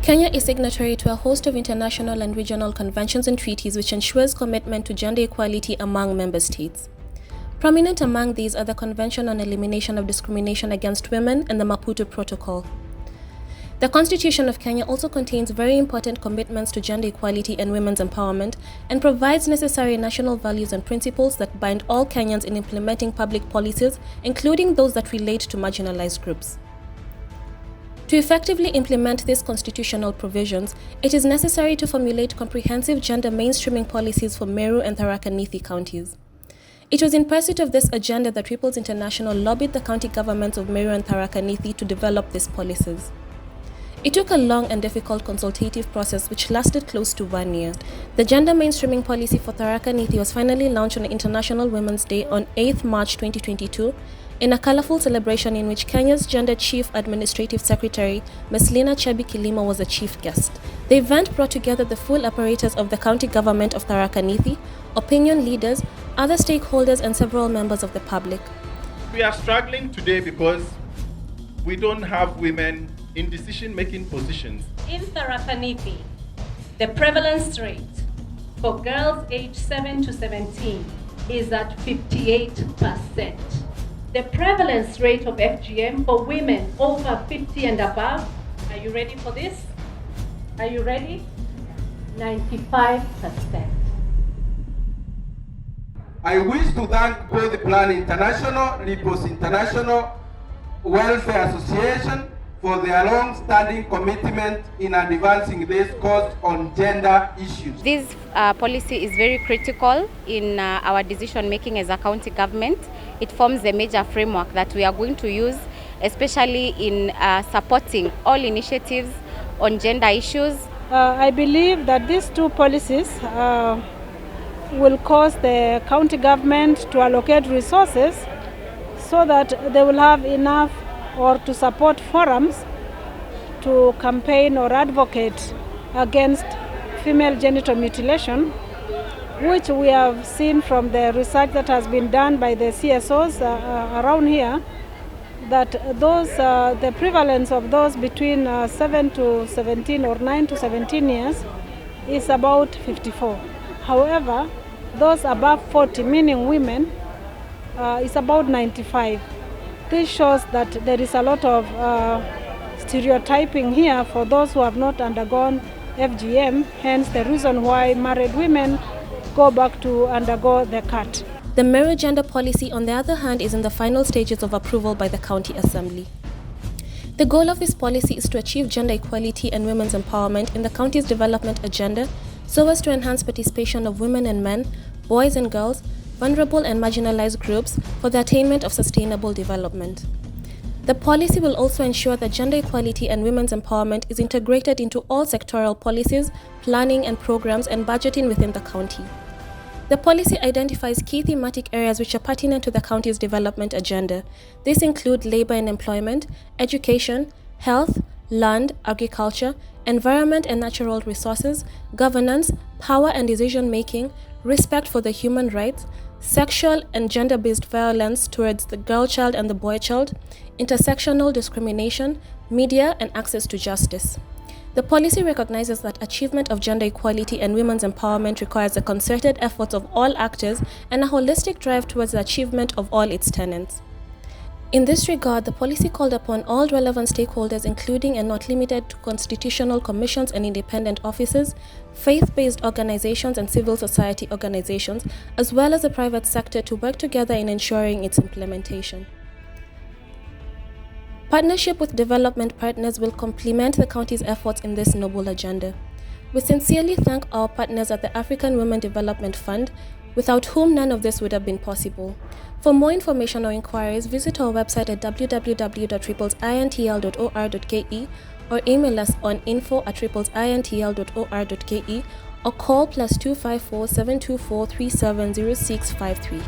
Kenya is signatory to a host of international and regional conventions and treaties which ensures commitment to gender equality among member states. Prominent among these are the Convention on Elimination of Discrimination Against Women and the Maputo Protocol. The Constitution of Kenya also contains very important commitments to gender equality and women's empowerment and provides necessary national values and principles that bind all Kenyans in implementing public policies, including those that relate to marginalized groups. To effectively implement these constitutional provisions, it is necessary to formulate comprehensive gender mainstreaming policies for MERU and THARAKA NITHI counties. It was in pursuit of this agenda that Ripples International lobbied the county governments of MERU and THARAKA NITHI to develop these policies. It took a long and difficult consultative process which lasted close to 1 year. The gender mainstreaming policy for THARAKA NITHI was finally launched on International Women's Day on 8th March 2022 in a colorful celebration in which Kenya's Gender Chief Administrative Secretary, Ms. Lina Chebi Kilimo, was the chief guest. The event brought together the full apparatus of the county government of THARAKA NITHI, opinion leaders, other stakeholders, and several members of the public. We are struggling today because we don't have women in decision-making positions. In THARAKA NITHI, the prevalence rate for girls aged 7 to 17 is at 58%. The prevalence rate of FGM for women over 50 and above, are you ready for this? Are you ready? 95%. I wish to thank both the Plan International, Ripples International, Welfare Association, for their long-standing commitment in advancing this cause on gender issues. This policy is very critical in our decision-making as a county government. It forms a major framework that we are going to use, especially in supporting all initiatives on gender issues. I believe that these two policies will cause the county government to allocate resources so that they will have enough or to support forums to campaign or advocate against female genital mutilation, which we have seen from the research that has been done by the CSOs around here, that those the prevalence of those between 7 to 17 or 9 to 17 years is about 54. However, those above 40, meaning women, is about 95. This shows that there is a lot of stereotyping here for those who have not undergone FGM, hence the reason why married women go back to undergo the cut. The MERU gender policy, on the other hand, is in the final stages of approval by the County Assembly. The goal of this policy is to achieve gender equality and women's empowerment in the county's development agenda so as to enhance participation of women and men, boys and girls, vulnerable and marginalized groups for the attainment of sustainable development. The policy will also ensure that gender equality and women's empowerment is integrated into all sectoral policies, planning and programs, and budgeting within the county. The policy identifies key thematic areas which are pertinent to the county's development agenda. These include labor and employment, education, health, land, agriculture, environment and natural resources, governance, power and decision-making, respect for the human rights, sexual and gender-based violence towards the girl child and the boy child, intersectional discrimination, media, and access to justice. The policy recognizes that achievement of gender equality and women's empowerment requires the concerted efforts of all actors and a holistic drive towards the achievement of all its tenets. In this regard, the policy called upon all relevant stakeholders, including and not limited to constitutional commissions and independent offices, faith-based organizations and civil society organizations, as well as the private sector, to work together in ensuring its implementation. Partnership with development partners will complement the county's efforts in this noble agenda. We sincerely thank our partners at the African Women Development Fund, without whom none of this would have been possible. For more information or inquiries, visit our website at www.ripplesintl.or.ke or email us on info@ripplesintl.or.ke or call +254 724 370653.